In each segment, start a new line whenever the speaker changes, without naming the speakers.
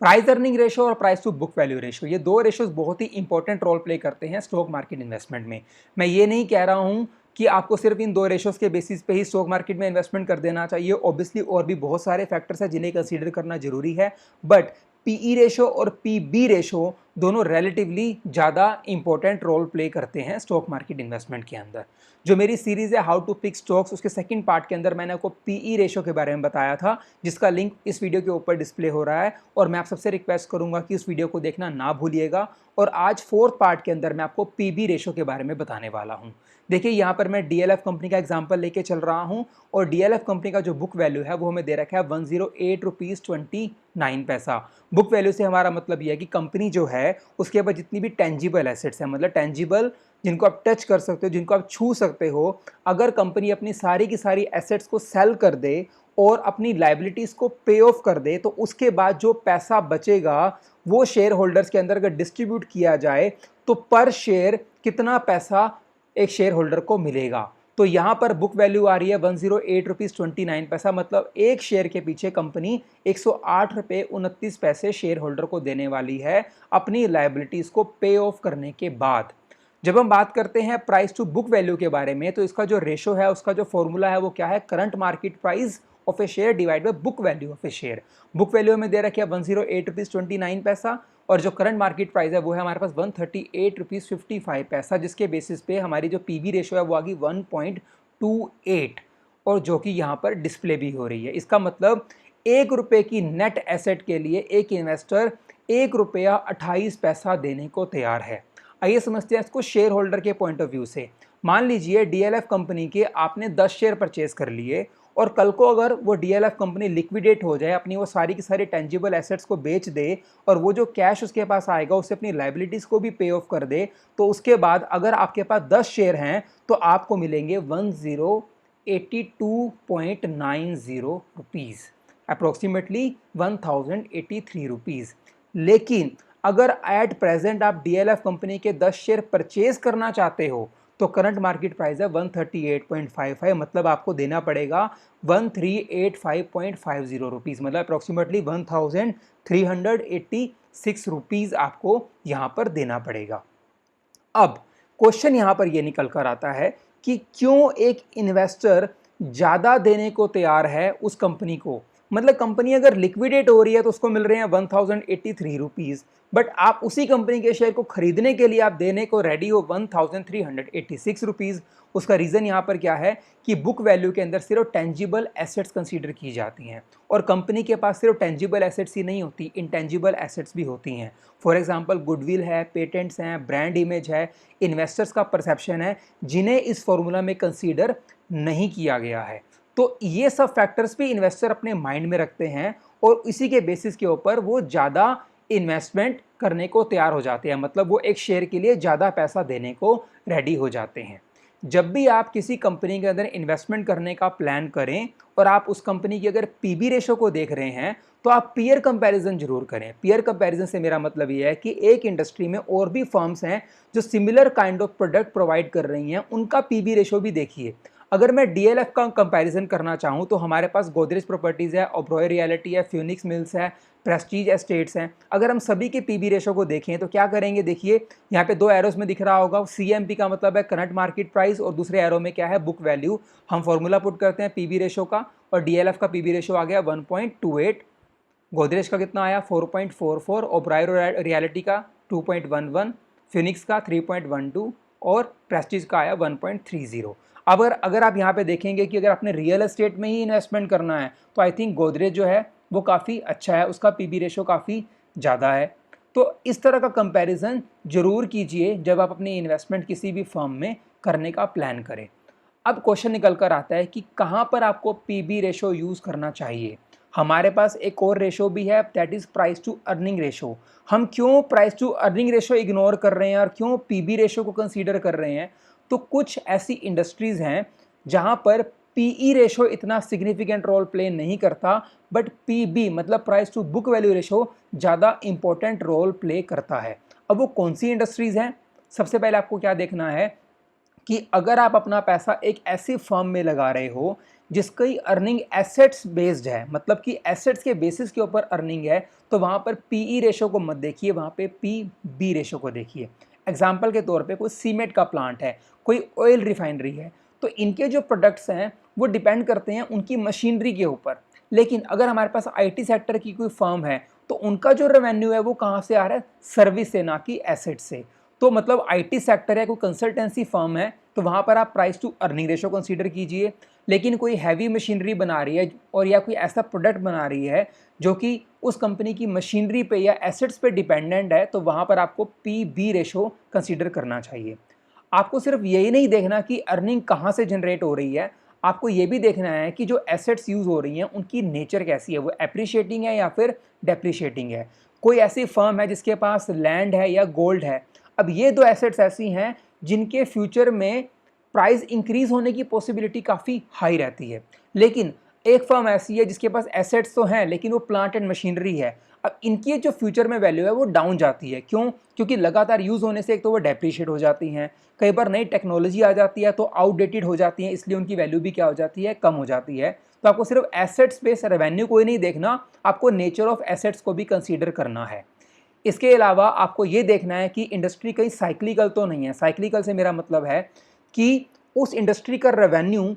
Price earning ratio और price to book value ratio, ये दो रेशोज बहुत ही इंपॉर्टेंट रोल प्ले करते हैं स्टॉक मार्केट इन्वेस्टमेंट में। मैं ये नहीं कह रहा हूँ कि आपको सिर्फ इन दो रेशोज के बेसिस पे ही स्टॉक मार्केट में इन्वेस्टमेंट कर देना चाहिए। ऑब्वियसली और भी बहुत सारे फैक्टर्स हैं जिन्हें कंसीडर करना जरूरी है, बट पीई रेशो और पीबी रेशो दोनों रिलेटिवली ज़्यादा इंपॉर्टेंट रोल प्ले करते हैं स्टॉक मार्केट इन्वेस्टमेंट के अंदर। जो मेरी सीरीज़ है हाउ टू पिक स्टॉक्स, उसके सेकंड पार्ट के अंदर मैंने आपको पीई रेशो के बारे में बताया था, जिसका लिंक इस वीडियो के ऊपर डिस्प्ले हो रहा है, और मैं आप सबसे रिक्वेस्ट करूंगा कि उस वीडियो को देखना ना भूलिएगा। और आज फोर्थ पार्ट के अंदर मैं आपको पीबी रेशो के बारे में बताने वाला हूं। देखिए यहाँ पर मैं डीएलएफ कंपनी का एग्जांपल लेके चल रहा हूं, और डीएलएफ कंपनी का जो बुक वैल्यू है वो हमें दे रखा है 108.29 रुपीज़। बुक वैल्यू से हमारा मतलब यह है कि कंपनी जो है उसके पास जितनी भी टेंजिबल एसेट्स हैं, मतलब टेंजिबल जिनको आप टच कर सकते हो, जिनको आप छू सकते हो, अगर कंपनी अपनी सारी की सारी एसेट्स को सेल कर दे और अपनी लाइबिलिटीज़ को पे ऑफ कर दे, तो उसके बाद जो पैसा बचेगा वो शेयर होल्डर्स के अंदर अगर डिस्ट्रीब्यूट किया जाए तो पर शेयर कितना पैसा एक शेयर होल्डर को मिलेगा। तो यहाँ पर बुक वैल्यू आ रही है 108.29 रुपीज़, मतलब एक शेयर के पीछे कंपनी 108.29 रुपये शेयर होल्डर को देने वाली है अपनी लाइबिलिटीज़ को पे ऑफ करने के बाद। जब हम बात करते हैं प्राइस टू बुक वैल्यू के बारे में, तो इसका जो रेशो है, उसका जो फॉर्मूला है वो क्या है, current market price of A share divide by book value of A share. Book value में दे रखी है 108.29 रुपीज़, और जो करंट मार्केट प्राइस है वो है हमारे पास 138.55 रुपीज़, जिसके बेसिस पे हमारी जो पीवी रेशो है वो आ गई 1.28, और जो कि यहाँ पर डिस्प्ले भी हो रही है। इसका मतलब 1 रुपये की नेट एसेट के लिए एक इन्वेस्टर 1 रुपया 28 पैसा देने को तैयार है। आइए समझते हैं इसको शेयर होल्डर के पॉइंट ऑफ व्यू से। मान लीजिए डीएलएफ कंपनी के आपने 10 शेयर परचेज कर लिए, और कल को अगर वो डीएलएफ कंपनी लिक्विडेट हो जाए, अपनी वो सारी की सारी टेंजिबल एसेट्स को बेच दे, और वो जो कैश उसके पास आएगा उससे अपनी लाइबिलिटीज़ को भी पे ऑफ कर दे, तो उसके बाद अगर आपके पास 10 शेयर हैं तो आपको मिलेंगे 1082.90 रुपीज़, अप्रोक्सीमेटली 1083 रुपीज़। लेकिन अगर एट प्रेजेंट आप डीएलएफ कंपनी के 10 शेयर परचेज करना चाहते हो तो करंट मार्केट प्राइस है 138.55, मतलब आपको देना पड़ेगा 1385.50 रुपीज़, मतलब अप्रोक्सीमेटली 1386 रुपीज़ आपको यहाँ पर देना पड़ेगा। अब क्वेश्चन यहाँ पर ये निकल कर आता है कि क्यों एक इन्वेस्टर ज़्यादा देने को तैयार है उस कंपनी को। मतलब कंपनी अगर लिक्विडेट हो रही है तो उसको मिल रहे हैं 1083 रुपीज़, बट आप उसी कंपनी के शेयर को खरीदने के लिए आप देने को रेडी हो 1386 रुपीज़। उसका रीज़न यहाँ पर क्या है कि बुक वैल्यू के अंदर सिर्फ टेंजिबल एसेट्स कंसीडर की जाती हैं, और कंपनी के पास सिर्फ टेंजिबल एसेट्स ही नहीं होती, इंटेंजिबल एसेट्स भी होती हैं। फॉर एग्जांपल गुडविल है, पेटेंट्स हैं, ब्रांड इमेज है, इन्वेस्टर्स का परसेप्शन है, जिन्हें इस फॉर्मूला में कंसीडर नहीं किया गया है। तो ये सब फैक्टर्स भी इन्वेस्टर अपने माइंड में रखते हैं, और इसी के बेसिस के ऊपर वो ज़्यादा इन्वेस्टमेंट करने को तैयार हो जाते हैं, मतलब वो एक शेयर के लिए ज़्यादा पैसा देने को रेडी हो जाते हैं। जब भी आप किसी कंपनी के अंदर इन्वेस्टमेंट करने का प्लान करें और आप उस कंपनी की अगर पीबी रेशो को देख रहे हैं, तो आप पीयर कंपैरिजन जरूर करें। पीयर कंपैरिजन से मेरा मतलब ये है कि एक इंडस्ट्री में और भी फर्म्स हैं जो similar kind of product provide कर रही हैं, उनका पीबी रेशो भी देखिए। अगर मैं डीएलएफ का कंपैरिजन करना चाहूँ तो हमारे पास गोदरेज प्रॉपर्टीज़ है, ओबरॉय रियलिटी है, फ्यूनिक्स मिल्स है, प्रेस्टीज एस्टेट्स हैं। अगर हम सभी के पीबी रेशो को देखें तो क्या करेंगे, देखिए यहाँ पे दो एरोस में दिख रहा होगा, सीएमपी का मतलब है करंट मार्केट प्राइस, और दूसरे एरो में क्या है, बुक वैल्यू। हम फॉर्मूला पुट करते हैं पीबी रेशो का, और डीएलएफ का पीबी रेशो आ गया 1.28, गोदरेज का कितना आया 4.44, ओबरॉय रियलिटी का 2.11, फिनिक्स का 3.12, और प्रेस्टीज का आया 1.30। अब अगर आप यहाँ पे देखेंगे कि अगर आपने रियल एस्टेट में ही इन्वेस्टमेंट करना है तो आई थिंक गोदरेज जो है वो काफ़ी अच्छा है, उसका पीबी रेशो काफ़ी ज़्यादा है। तो इस तरह का कंपैरिजन जरूर कीजिए जब आप अपनी इन्वेस्टमेंट किसी भी फर्म में करने का प्लान करें। अब क्वेश्चन निकल कर आता है कि कहाँ पर आपको पीबी रेशो यूज़ करना चाहिए। हमारे पास एक और रेशो भी है, that is price to earning ratio. हम क्यों price to earning ratio ignore कर रहे हैं और क्यों पीबी रेशो को कंसीडर कर रहे हैं, तो कुछ ऐसी इंडस्ट्रीज़ हैं जहाँ पर पीई रेशो इतना सिग्निफिकेंट रोल प्ले नहीं करता, बट पीबी मतलब price to book value ratio ज़्यादा इंपॉर्टेंट रोल प्ले करता है। अब वो कौन सी इंडस्ट्रीज़ हैं, सबसे पहले आपको क्या देखना है कि अगर आप अपना पैसा एक ऐसी फर्म में लगा रहे हो जिसकी अर्निंग एसेट्स बेस्ड है, मतलब कि एसेट्स के बेसिस के ऊपर अर्निंग है, तो वहाँ पर पीई रेशो को मत देखिए, वहाँ पे पी बी रेशो को देखिए। एग्जाम्पल के तौर पे कोई सीमेंट का प्लांट है, कोई ऑयल रिफाइनरी है, तो इनके जो प्रोडक्ट्स हैं वो डिपेंड करते हैं उनकी मशीनरी के ऊपर। लेकिन अगर हमारे पास आईटी सेक्टर की कोई फर्म है तो उनका जो रेवेन्यू है वो कहाँ से आ रहा है, सर्विस से, ना कि एसेट से। तो मतलब आईटी सेक्टर है, कोई कंसल्टेंसी फर्म है, तो वहाँ पर आप price to earning ratio consider कीजिए। लेकिन कोई हैवी मशीनरी बना रही है और या कोई ऐसा प्रोडक्ट बना रही है जो कि उस कंपनी की मशीनरी पे या एसेट्स पे डिपेंडेंट है, तो वहाँ पर आपको पी बी रेशो कंसीडर करना चाहिए। आपको सिर्फ यही नहीं देखना कि अर्निंग कहाँ से जनरेट हो रही है, आपको ये भी देखना है कि जो एसेट्स यूज़ हो रही हैं उनकी नेचर कैसी है, वो एप्रिशिएटिंग है या फिर डेप्रिशिएटिंग है। कोई ऐसी फर्म है जिसके पास लैंड है या गोल्ड है, अब ये दो एसेट्स ऐसी हैं जिनके फ्यूचर में प्राइस इंक्रीज होने की पॉसिबिलिटी काफ़ी हाई रहती है। लेकिन एक फर्म ऐसी है जिसके पास एसेट्स तो हैं लेकिन वो प्लांट एंड मशीनरी है, अब इनकी जो फ्यूचर में वैल्यू है वो डाउन जाती है। क्यों? क्योंकि लगातार यूज़ होने से एक तो वो डेप्रिशिएट हो जाती हैं, कई बार नई टेक्नोलॉजी आ जाती है तो आउटडेटेड हो जाती हैं, इसलिए उनकी वैल्यू भी क्या हो जाती है, कम हो जाती है। तो आपको सिर्फ एसेट्स बेस रेवेन्यू को ही नहीं देखना, आपको नेचर ऑफ एसेट्स को भी कंसीडर करना है। इसके अलावा आपको ये देखना है कि इंडस्ट्री कहीं साइक्लिकल तो नहीं है। साइक्लिकल से मेरा मतलब है कि उस इंडस्ट्री का रेवेन्यू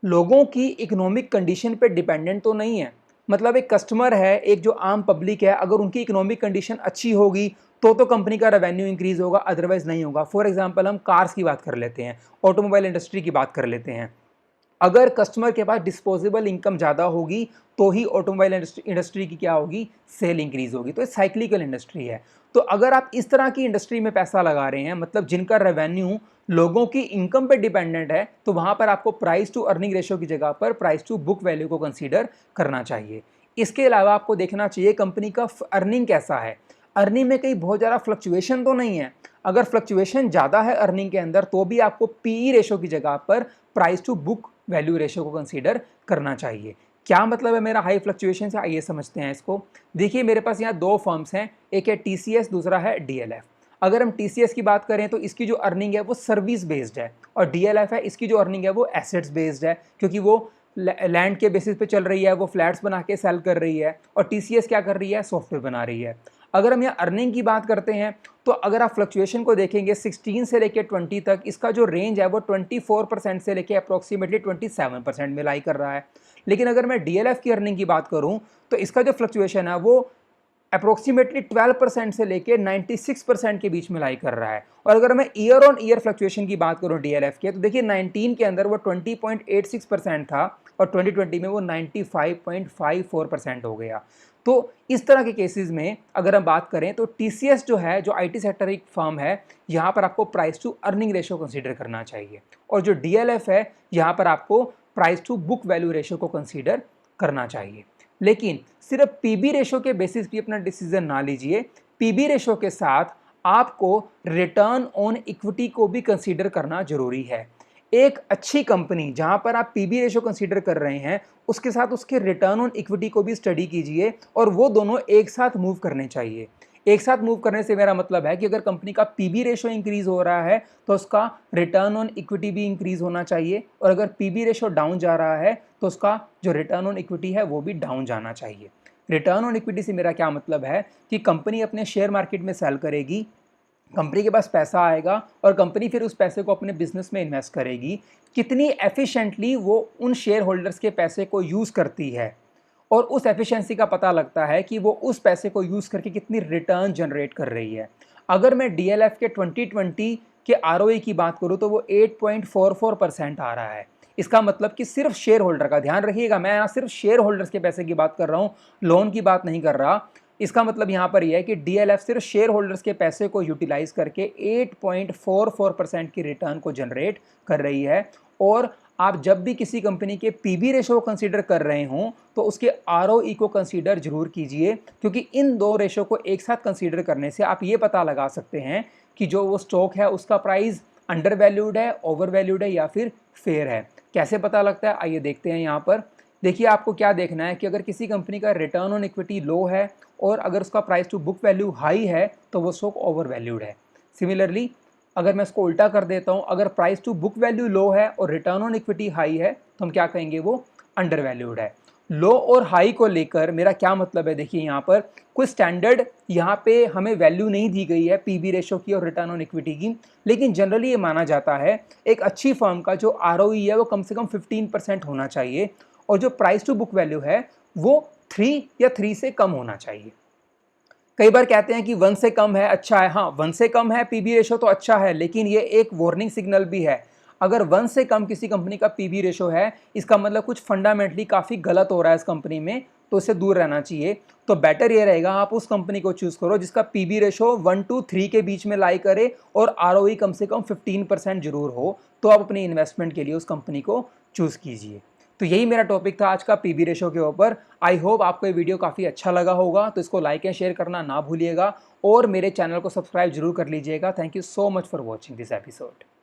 लोगों की इकोनॉमिक कंडीशन पे डिपेंडेंट तो नहीं है। मतलब एक कस्टमर है, एक जो आम पब्लिक है, अगर उनकी इकोनॉमिक कंडीशन अच्छी होगी तो कंपनी का रेवेन्यू इंक्रीज होगा, अदरवाइज नहीं होगा। फॉर एग्जांपल हम कार्स की बात कर लेते हैं, ऑटोमोबाइल इंडस्ट्री की बात कर लेते हैं। अगर कस्टमर के पास डिस्पोजेबल इनकम ज़्यादा होगी तो ही ऑटोमोबाइल इंडस्ट्री की क्या होगी, सेल इंक्रीज होगी। तो ये साइक्लिकल इंडस्ट्री है। तो अगर आप इस तरह की इंडस्ट्री में पैसा लगा रहे हैं, मतलब जिनका रेवेन्यू लोगों की इनकम पे डिपेंडेंट है, तो वहाँ पर आपको प्राइस टू अर्निंग रेशो की जगह पर प्राइस टू बुक वैल्यू को कंसीडर करना चाहिए। इसके अलावा आपको देखना चाहिए कंपनी का अर्निंग कैसा है। अर्निंग में कहीं बहुत ज़्यादा फ्लक्चुएशन तो नहीं है। अगर फ्लक्चुएशन ज़्यादा है अर्निंग के अंदर तो भी आपको पीई रेशो की जगह पर price to book value ratio को कंसीडर करना चाहिए। क्या मतलब है मेरा हाई फ्लक्चुएशन से, आइए समझते हैं इसको। देखिए मेरे पास यहाँ दो फर्म्स हैं, एक है टीसीएस, दूसरा है डीएलएफ। अगर हम टीसीएस की बात करें तो इसकी जो अर्निंग है वो सर्विस बेस्ड है, और डीएलएफ है इसकी जो अर्निंग है वो एसेट्स बेस्ड है, क्योंकि वो लैंड के बेसिस पे चल रही है, वो फ्लैट्स बना के सेल कर रही है। और टीसीएस क्या कर रही है, सॉफ्टवेयर बना रही है। अगर हम यहाँ अर्निंग की बात करते हैं तो अगर आप फ्लक्चुएशन को देखेंगे 16 से लेकर 20 तक, इसका जो रेंज है वो 24% से लेकर अप्रोक्सीमेटली 27% में लाई कर रहा है। लेकिन अगर मैं डीएलएफ की अर्निंग की बात करूं तो इसका जो फ्लक्चुएशन है वो अप्रोक्सीमेटली 12% से लेकर 96% के बीच में लाई कर रहा है। और अगर मैं ईयर ऑन ईयर फ्लक्चुएशन की बात करूं डीएलएफ के, तो देखिए 19 के अंदर वो 20.86% था और 2020 में वो 95.54% हो गया। तो इस तरह के केसेस में अगर हम बात करें तो टीसीएस जो है, जो आईटी सेक्टर एक फर्म है, यहाँ पर आपको price to earning ratio consider करना चाहिए। और जो डीएलएफ है यहाँ पर आपको price to book value ratio को कंसीडर करना चाहिए। लेकिन सिर्फ पीबी रेशो के बेसिस पे अपना डिसीजन ना लीजिए। पीबी रेशो के साथ आपको रिटर्न ऑन इक्विटी को भी कंसीडर करना जरूरी है। एक अच्छी कंपनी जहां पर आप पीबी रेशो कंसीडर कर रहे हैं, उसके साथ उसके रिटर्न ऑन इक्विटी को भी स्टडी कीजिए, और वो दोनों एक साथ मूव करने चाहिए। एक साथ मूव करने से मेरा मतलब है कि अगर कंपनी का पीबी रेशो इंक्रीज हो रहा है तो उसका रिटर्न ऑन इक्विटी भी इंक्रीज होना चाहिए, और अगर पीबी रेशो डाउन जा रहा है तो उसका जो रिटर्न ऑन इक्विटी है वो भी डाउन जाना चाहिए। रिटर्न ऑन इक्विटी से मेरा क्या मतलब है कि कंपनी अपने शेयर मार्केट में सेल करेगी, कंपनी के पास पैसा आएगा और कंपनी फिर उस पैसे को अपने बिजनेस में इन्वेस्ट करेगी। कितनी एफिशिएंटली वो उन शेयर होल्डर्स के पैसे को यूज़ करती है, और उस एफिशिएंसी का पता लगता है कि वो उस पैसे को यूज़ करके कितनी रिटर्न जनरेट कर रही है। अगर मैं डीएलएफ के 2020 के आरओई की बात करूँ तो वो 8.44% आ रहा है। इसका मतलब कि सिर्फ शेयर होल्डर का, ध्यान रखिएगा मैं यहाँ सिर्फ शेयर होल्डर्स के पैसे की बात कर रहा हूँ, लोन की बात नहीं कर रहा। इसका मतलब यहाँ पर यह है कि डीएलएफ सिर्फ शेयर होल्डर्स के पैसे को यूटिलाइज करके 8.44% की रिटर्न को जनरेट कर रही है। और आप जब भी किसी कंपनी के पीबी रेशो को कंसीडर कर रहे हों तो उसके आरओई को कंसीडर जरूर कीजिए, क्योंकि इन दो रेशो को एक साथ कंसीडर करने से आप ये पता लगा सकते हैं कि जो वो स्टॉक है उसका प्राइस अंडर वैल्यूड है, ओवर वैल्यूड है या फिर फेयर है। कैसे पता लगता है, आइए देखते हैं। यहाँ पर देखिए आपको क्या देखना है कि अगर किसी कंपनी का रिटर्न ऑन इक्विटी लो है और अगर उसका price to book value high है तो वो स्टॉक ओवर वैल्यूड है। सिमिलरली अगर मैं इसको उल्टा कर देता हूँ, अगर price to book value low है और रिटर्न ऑन इक्विटी हाई है तो हम क्या कहेंगे, वो अंडर वैल्यूड है। लो और हाई को लेकर मेरा क्या मतलब है, देखिए यहाँ पर कोई स्टैंडर्ड यहाँ पे हमें वैल्यू नहीं दी गई है पीबी रेशो की और रिटर्न ऑन इक्विटी की, लेकिन जनरली ये माना जाता है एक अच्छी फर्म का जो आरओई है वो कम से कम 15% होना चाहिए, और जो प्राइस टू बुक वैल्यू है वो 3 या 3 से कम होना चाहिए। कई बार कहते हैं कि 1 से कम है अच्छा है, हाँ 1 से कम है पीबी रेशो तो अच्छा है, लेकिन ये एक वार्निंग सिग्नल भी है। अगर 1 से कम किसी कंपनी का पीबी रेशो है, इसका मतलब कुछ फंडामेंटली काफ़ी गलत हो रहा है इस कंपनी में, तो इससे दूर रहना चाहिए। तो बेटर ये रहेगा आप उस कंपनी को चूज़ करो जिसका पीबी रेशो 1 to 3 के बीच में लाई करे और आरओई कम से कम 15% जरूर हो, तो आप अपनी इन्वेस्टमेंट के लिए उस कंपनी को चूज़ कीजिए। तो यही मेरा टॉपिक था आज का पीबी रेशो के ऊपर। आई होप आपको ये वीडियो काफ़ी अच्छा लगा होगा, तो इसको लाइक एंड शेयर करना ना भूलिएगा और मेरे चैनल को सब्सक्राइब जरूर कर लीजिएगा। Thank you so much for watching this episode.